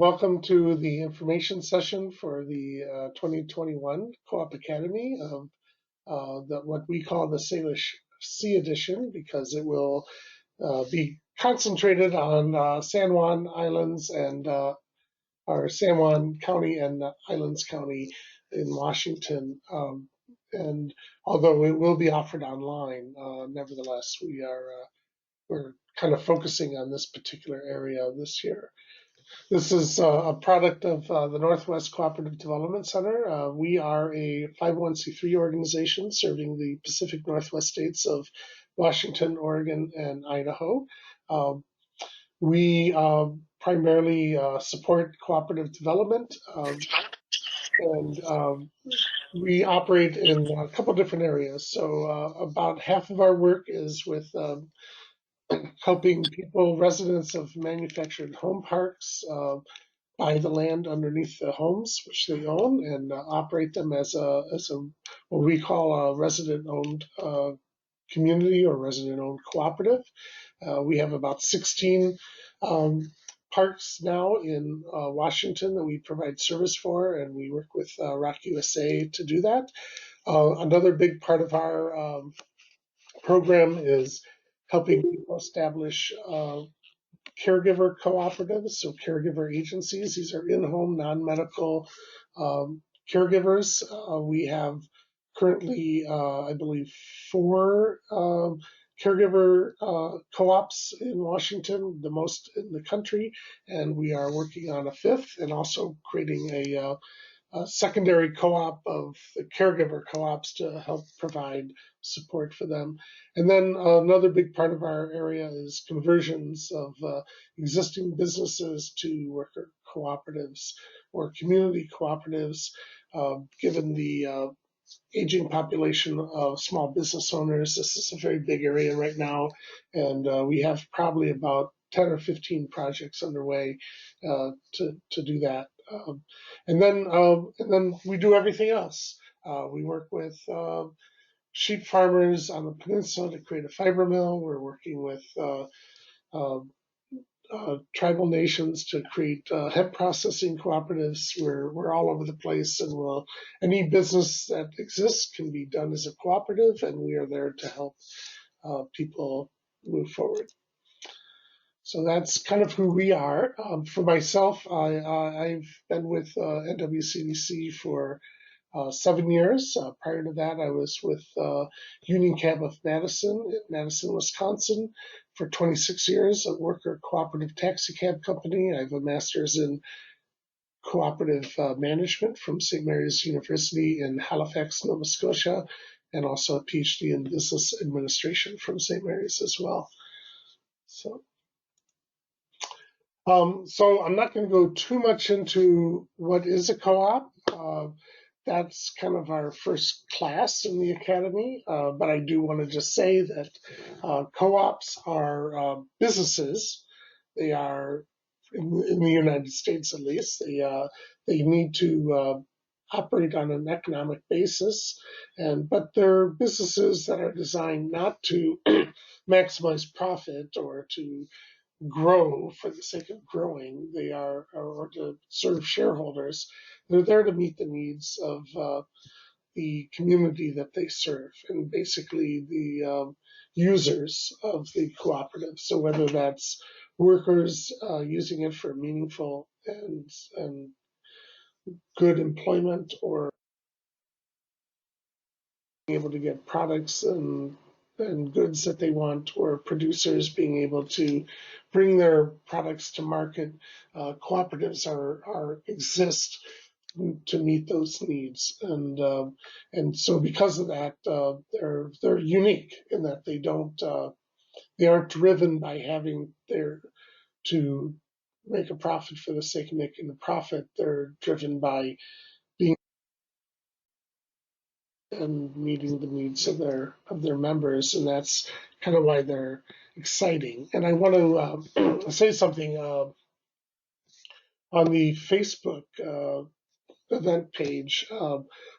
Welcome to the information session for the 2021 Co-op Academy of what we call the Salish C edition, because it will be concentrated on San Juan Islands and or San Juan County and Islands County in Washington. And although it will be offered online, nevertheless, we're kind of focusing on this particular area this year. This is a product of the Northwest Cooperative Development Center. We are a 501c3 organization serving the Pacific Northwest states of Washington, Oregon, and Idaho. We primarily support cooperative development, and we operate in a couple different areas. So about half of our work is with helping people, residents of manufactured home parks, buy the land underneath the homes which they own and operate them as a what we call a resident-owned community or resident-owned cooperative. We have about 16 parks now in Washington that we provide service for, and we work with Rock USA to do that. Another big part of our program is helping people establish caregiver cooperatives, so caregiver agencies. These are in-home, non-medical caregivers. We have currently, I believe, 4 caregiver co-ops in Washington, the most in the country, and we are working on a 5th and also creating a secondary co-op of the caregiver co-ops to help provide support for them. And then another big part of our area is conversions of existing businesses to worker cooperatives or community cooperatives, given the aging population of small business owners. This is a very big area right now, and we have probably about 10 or 15 projects underway to do that. And then we do everything else. We work with sheep farmers on the peninsula to create a fiber mill. We're working with tribal nations to create hemp processing cooperatives. We're all over the place, and any business that exists can be done as a cooperative, and we are there to help people move forward. So that's kind of who we are. For myself, I've been with NWCDC for 7 years. Prior to that, I was with Union Cab of Madison in Madison, Wisconsin for 26 years, a worker cooperative taxi cab company. I have a master's in cooperative management from St. Mary's University in Halifax, Nova Scotia, and also a PhD in business administration from St. Mary's as well. So I'm not going to go too much into what is a co-op. That's kind of our first class in the academy, but I do want to just say that co-ops are businesses. They are, in the United States at least, they need to operate on an economic basis, but they're businesses that are designed not to maximize profit or to grow for the sake of growing. They are, or to serve shareholders. They're there to meet the needs of the community that they serve, and basically the users of the cooperative. So whether that's workers using it for meaningful and good employment, or being able to get products and goods that they want, or producers being able to bring their products to market, cooperatives exist to meet those needs, and so because of that, they're unique in that they aren't driven by having to make a profit for the sake of making a profit. They're driven by being and meeting the needs of their members, and that's kind of why they're exciting. And I want to say something on the Facebook event page.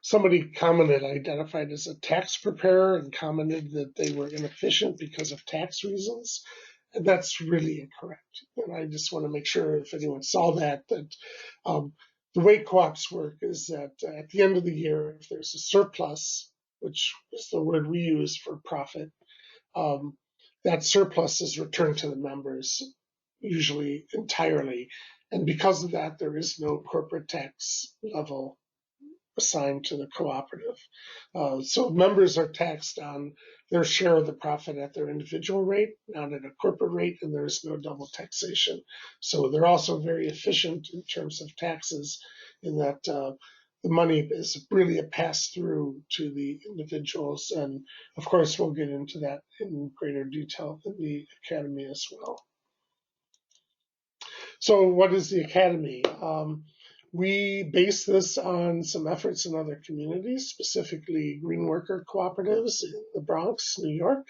Somebody commented, identified as a tax preparer, and commented that they were inefficient because of tax reasons. And that's really incorrect. And I just want to make sure if anyone saw that, um, the way co-ops work is that at the end of the year, if there's a surplus, which is the word we use for profit, um, that surplus is returned to the members, usually entirely. And because of that, there is no corporate tax level assigned to the cooperative. So members are taxed on their share of the profit at their individual rate, not at a corporate rate, and there's no double taxation. So they're also very efficient in terms of taxes in that the money is really a pass through to the individuals. And of course, we'll get into that in greater detail in the Academy as well. So what is the Academy? We base this on some efforts in other communities, specifically green worker cooperatives in the Bronx, New York.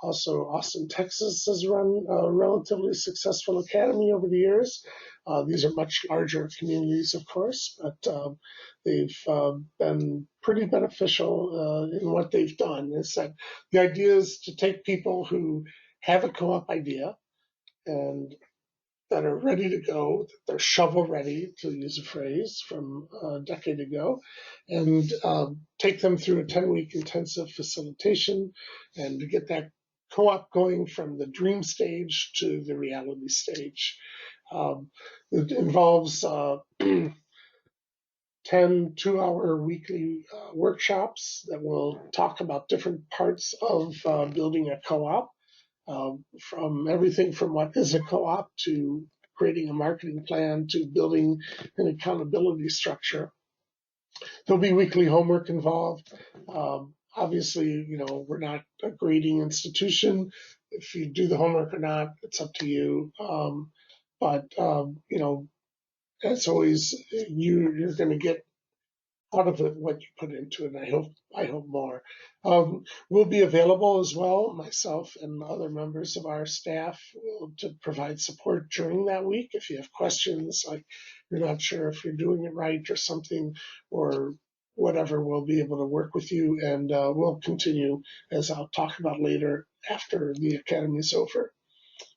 Also, Austin, Texas has run a relatively successful academy over the years. These are much larger communities, of course, but they've been pretty beneficial in what they've done. Is that the idea is to take people who have a co-op idea and that are ready to go, that they're shovel ready, to use a phrase from a decade ago, and take them through a 10-week intensive facilitation and to get that co-op going from the dream stage to the reality stage. It involves 10 2-hour weekly workshops that will talk about different parts of building a co-op, from everything from what is a co-op to creating a marketing plan to building an accountability structure. There'll be weekly homework involved. Obviously, we're not a grading institution. If you do the homework or not, it's up to you. But as always, you're going to get out of it what you put into it. And I hope more. We'll be available as well, myself and other members of our staff, to provide support during that week. If you have questions, like you're not sure if you're doing it right or something, or whatever, we'll be able to work with you, and we'll continue, as I'll talk about later after the academy is over,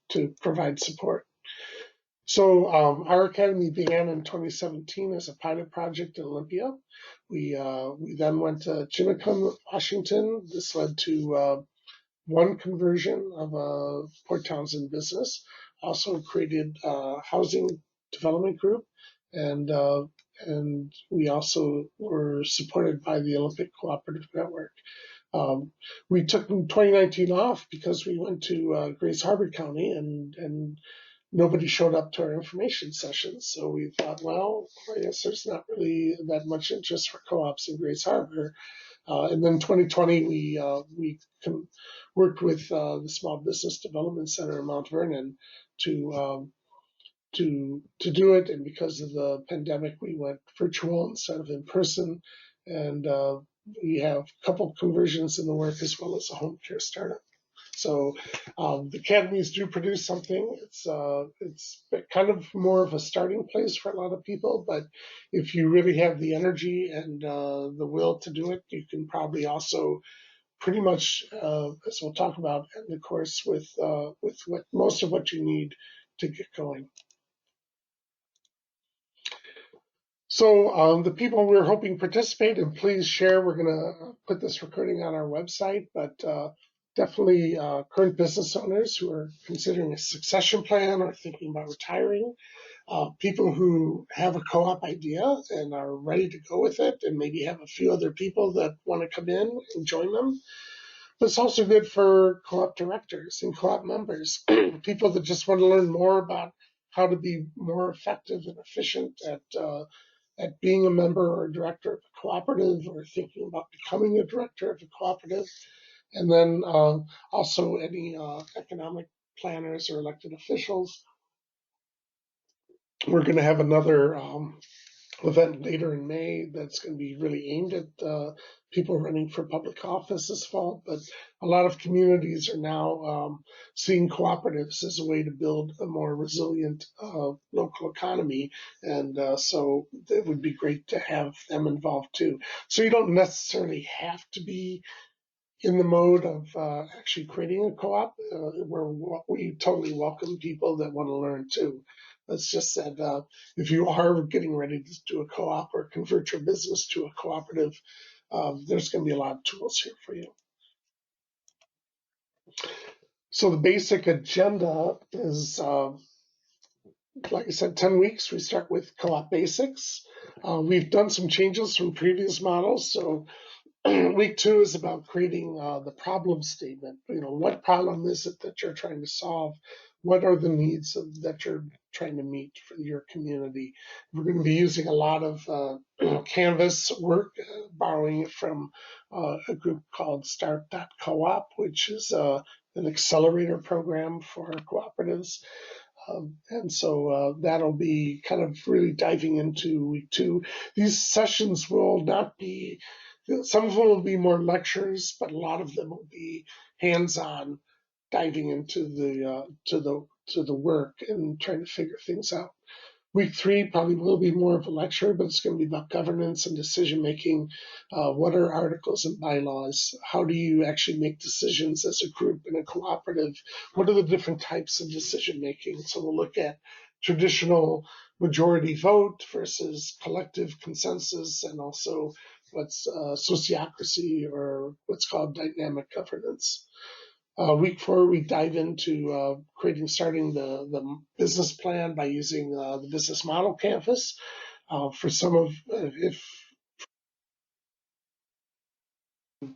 to provide support. So our academy began in 2017 as a pilot project in Olympia. We then went to Chimacum, Washington. This led to one conversion of a Port Townsend business. Also created a housing development group, and we also were supported by the Olympic Cooperative Network. We took 2019 off because we went to Grace Harbor County, and nobody showed up to our information sessions. So we thought, well, I guess there's not really that much interest for co-ops in Grace Harbor. And then 2020, we worked with the Small Business Development Center in Mount Vernon to do it. And because of the pandemic, we went virtual instead of in person. And we have a couple conversions in the work, as well as a home care startup. So the academies do produce something. It's kind of more of a starting place for a lot of people, but if you really have the energy and the will to do it, you can probably also pretty much, as we'll talk about in the course, with what most of what you need to get going. So the people we're hoping participate, and please share. We're going to put this recording on our website, but definitely current business owners who are considering a succession plan or thinking about retiring, people who have a co-op idea and are ready to go with it, and maybe have a few other people that want to come in and join them. But it's also good for co-op directors and co-op members, people that just want to learn more about how to be more effective and efficient at being a member or a director of a cooperative, or thinking about becoming a director of a cooperative. And then also any economic planners or elected officials. We're going to have another event later in May that's going to be really aimed at people running for public office this fall. But a lot of communities are now seeing cooperatives as a way to build a more resilient local economy. And so it would be great to have them involved too. So you don't necessarily have to be in the mode of actually creating a co-op, where we totally welcome people that want to learn too. It's just that if you are getting ready to do a co-op or convert your business to a cooperative, there's going to be a lot of tools here for you. So the basic agenda is, like I said, 10 weeks. We start with co-op basics. We've done some changes from previous models. So week 2 is about creating the problem statement. What problem is it that you're trying to solve? What are the needs that you're trying to meet for your community? We're going to be using a lot of Canvas work, borrowing it from a group called Start.coop, which is an accelerator program for cooperatives. And so that'll be kind of really diving into week 2. These sessions will not be, some of them will be more lectures, but a lot of them will be hands-on, diving into the work and trying to figure things out. Week 3 probably will be more of a lecture, but it's going to be about governance and decision making. What are articles and bylaws? How do you actually make decisions as a group in a cooperative? What are the different types of decision making? So we'll look at traditional majority vote versus collective consensus, and also what's sociocracy, or what's called dynamic governance. Week 4, we dive into starting the business plan by using the business model canvas. For some of, if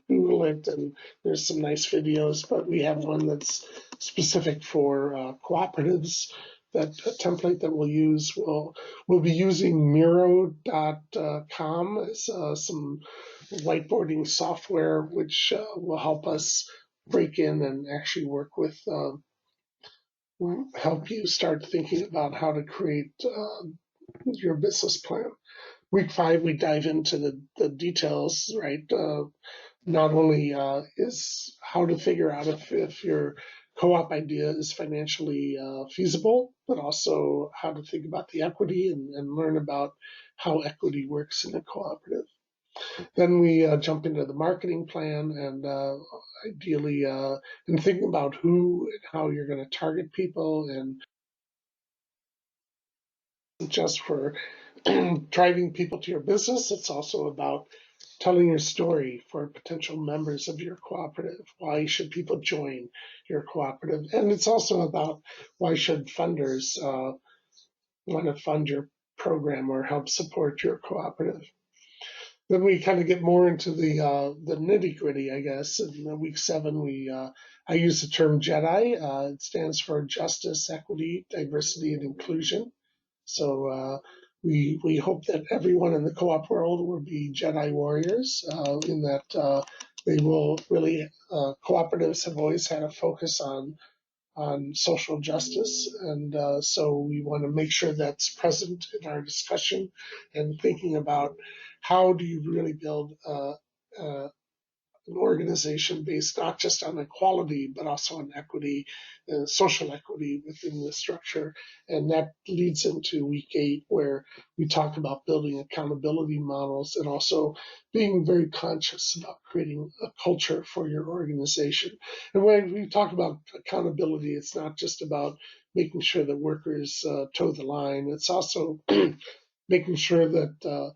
Google it, and there's some nice videos, but we have one that's specific for cooperatives. That template that we'll use, we'll be using Miro.com as some whiteboarding software, which will help us break in and actually work with, help you start thinking about how to create your business plan. Week 5, we dive into the details, right? Not only is how to figure out if your co-op idea is financially feasible, but also how to think about the equity and learn about how equity works in a cooperative. Then we jump into the marketing plan, and ideally, and thinking about who and how you're going to target people, and just for driving people to your business. It's also about telling your story for potential members of your cooperative. Why should people join your cooperative? And it's also about why should funders want to fund your program or help support your cooperative. Then we kind of get more into the nitty gritty, I guess. In week 7, I use the term JEDI. It stands for Justice, Equity, Diversity, and Inclusion. So we hope that everyone in the co-op world will be Jedi warriors, in that they will really, cooperatives have always had a focus on social justice, and so we want to make sure that's present in our discussion, and thinking about how do you really build an organization based not just on equality, but also on equity, social equity within the structure. And that leads into week 8, where we talk about building accountability models, and also being very conscious about creating a culture for your organization. And when we talk about accountability, it's not just about making sure that workers toe the line. It's also making sure that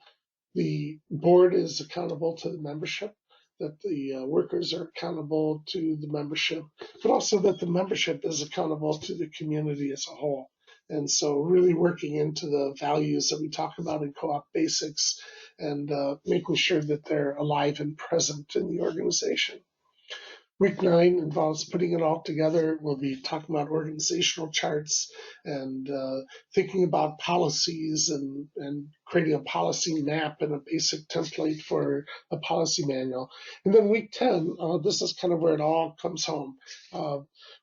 the board is accountable to the membership, that the workers are accountable to the membership, but also that the membership is accountable to the community as a whole. And so really working into the values that we talk about in co-op basics, and making sure that they're alive and present in the organization. Week 9 involves putting it all together. We'll be talking about organizational charts, and thinking about policies, and creating a policy map and a basic template for a policy manual. And then week 10, this is kind of where it all comes home.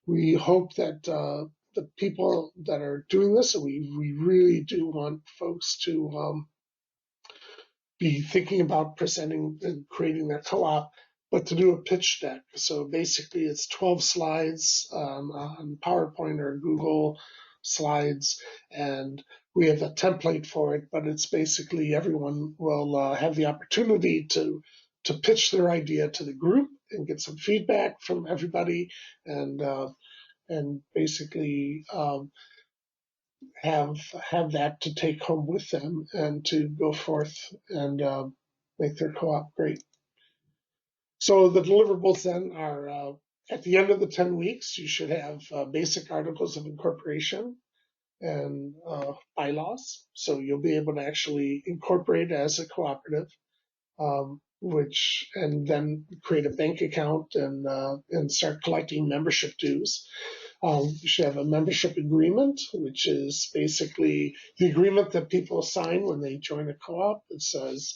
We hope that the people that are doing this, and we really do want folks to be thinking about presenting and creating their co-op, but to do a pitch deck. So basically it's 12 slides on PowerPoint or Google Slides, and we have a template for it, but it's basically everyone will have the opportunity to pitch their idea to the group, and get some feedback from everybody, and basically have that to take home with them and to go forth and make their co-op great. So the deliverables then are at the end of the 10 weeks, you should have basic articles of incorporation and bylaws. So you'll be able to actually incorporate as a cooperative, and then create a bank account and start collecting membership dues. You should have a membership agreement, which is basically the agreement that people sign when they join a co-op. It says,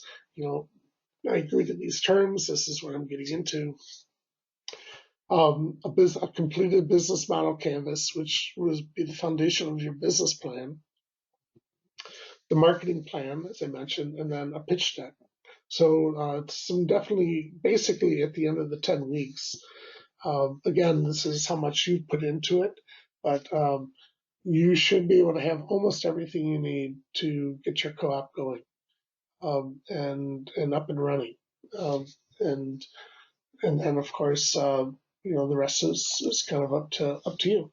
I agree to these terms. This is what I'm getting into. A completed business model canvas, which would be the foundation of your business plan, the marketing plan, as I mentioned, and then a pitch deck. So it's definitely, basically, at the end of the 10 weeks. Again, this is how much you put into it, but you should be able to have almost everything you need to get your co-op going and up and running. And then, of course, the rest is kind of up to you.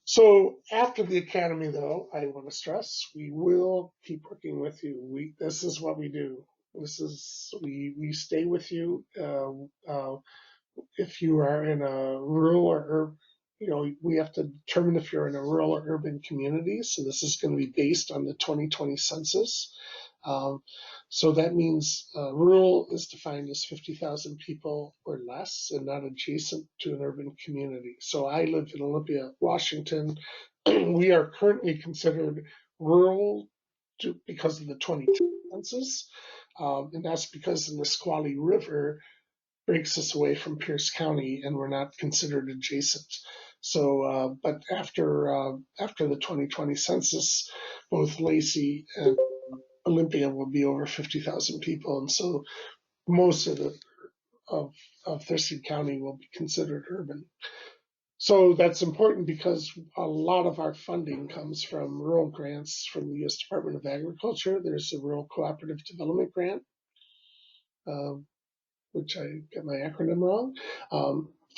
So after the academy, though, I want to stress we will keep working with you. This is what we do. We stay with you. If you are in a rural or we have to determine if you're in a rural or urban community. So this is going to be based on the 2020 census. So that means rural is defined as 50,000 people or less and not adjacent to an urban community. So I live in Olympia, Washington. We are currently considered rural because of the 2010 census. And that's because the Nisqually River breaks us away from Pierce County and we're not considered adjacent. So, but after the 2020 census, both Lacey and Olympia will be over 50,000 people, and so most of Thurston County will be considered urban. So that's important because a lot of our funding comes from rural grants from the U.S. Department of Agriculture. There's a Rural Cooperative Development Grant, which I get my acronym wrong.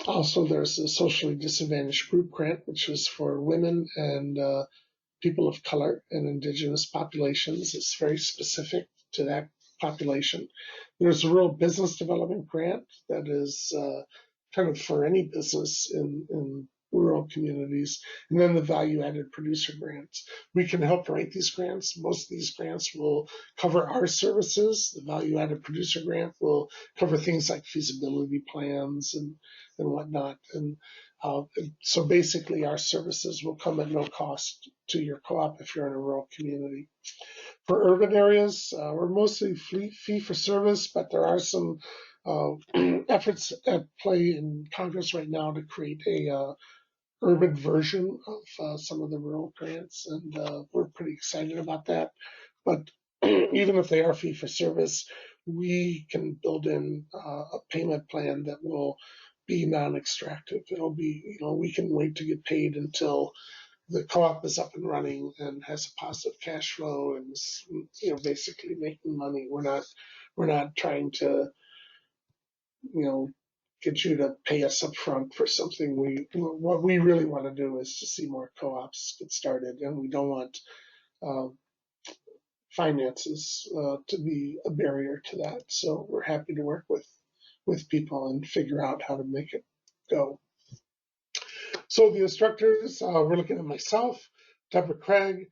Also, there's a Socially Disadvantaged Group Grant, which is for women and people of color and indigenous populations. It's very specific to that population. There's a Rural Business Development Grant that is kind of for any business in rural communities, and then the value-added producer grants. We can help write these grants. Most of these grants will cover our services. The value-added producer grant will cover things like feasibility plans and whatnot. And so basically our services will come at no cost to your co-op if you're in a rural community. For urban areas, we're mostly fee for service, but there are some efforts at play in Congress right now to create a urban version of some of the rural grants, and we're pretty excited about that. But even if they are fee for service, we can build in a payment plan that will be non-extractive. It'll be, we can wait to get paid until the co-op is up and running and has a positive cash flow and is, basically making money. We're not trying to, get you to pay us up front for something. What we really want to do is to see more co-ops get started, and we don't want finances to be a barrier to that. So we're happy to work with people and figure out how to make it go. So the instructors, we're looking at myself, Deborah Craig,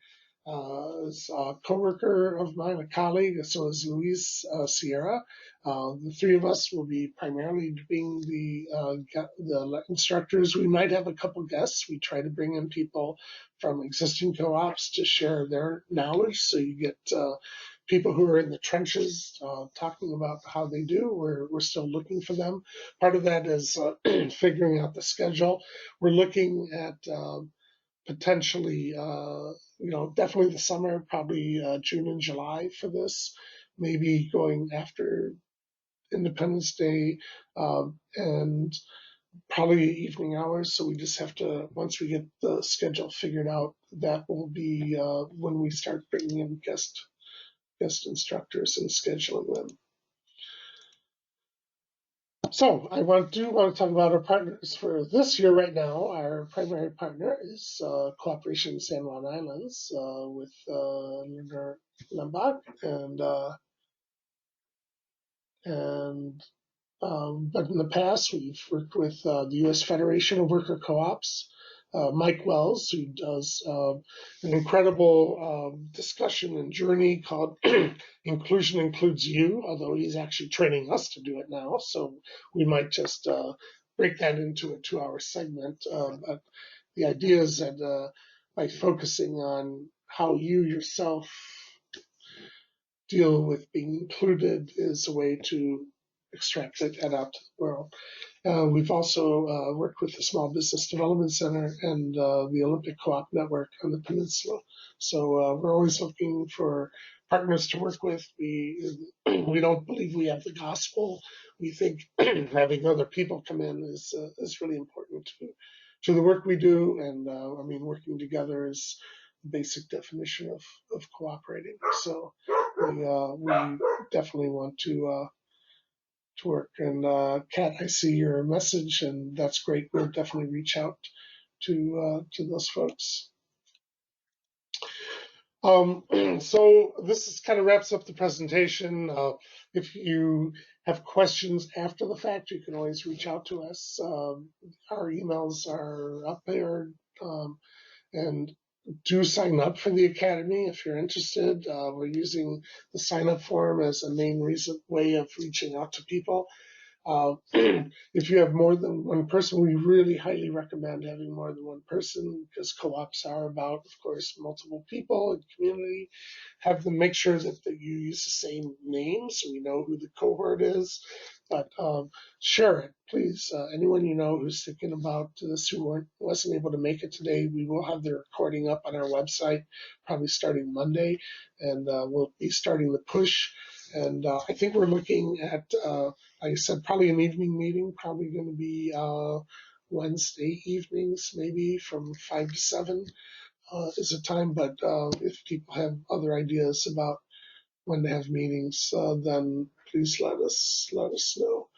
is a coworker of mine, a colleague, so is Luis Sierra. The three of us will be primarily being the instructors. We might have a couple guests. We try to bring in people from existing co-ops to share their knowledge. So you get people who are in the trenches talking about how they do. We're still looking for them. Part of that is figuring out the schedule. We're looking at potentially, definitely the summer, probably June and July for this, maybe going after Independence Day, and probably evening hours. So we just have to, once we get the schedule figured out, that will be when we start bringing in guest instructors and scheduling them. So I want to talk about our partners for this year. Right now, our primary partner is Cooperation San Juan Islands with Leonard Lembach and but in the past, we've worked with the U.S. Federation of Worker Co-ops, Mike Wells, who does an incredible discussion and journey called Inclusion Includes You, although he's actually training us to do it now. So we might just break that into a 2-hour segment. But the idea is that by focusing on how you yourself deal with being included is a way to extract that out to the world. We've also worked with the Small Business Development Center and the Olympic Co-op Network on the peninsula. So we're always looking for partners to work with. We don't believe we have the gospel. We think having other people come in is really important to the work we do. And I mean, working together is the basic definition of cooperating. So we definitely want to work. And Kat, I see your message, and that's great. We'll definitely reach out to those folks. So this is kind of wraps up the presentation. If you have questions after the fact, you can always reach out to us. Our emails are up there, and do sign up for the Academy if you're interested. We're using the sign up form as a main way of reaching out to people. If you have more than one person, we really highly recommend having more than one person because co-ops are about, of course, multiple people and community. Have them make sure that you use the same name so we know who the cohort is. But share it, please. Anyone you know who's thinking about this who wasn't able to make it today, we will have the recording up on our website probably starting Monday, and we'll be starting the push. And I think we're looking at, like I said, probably an evening meeting, probably going to be Wednesday evenings, maybe from 5 to 7 is the time. But if people have other ideas about when to have meetings, then please let us know.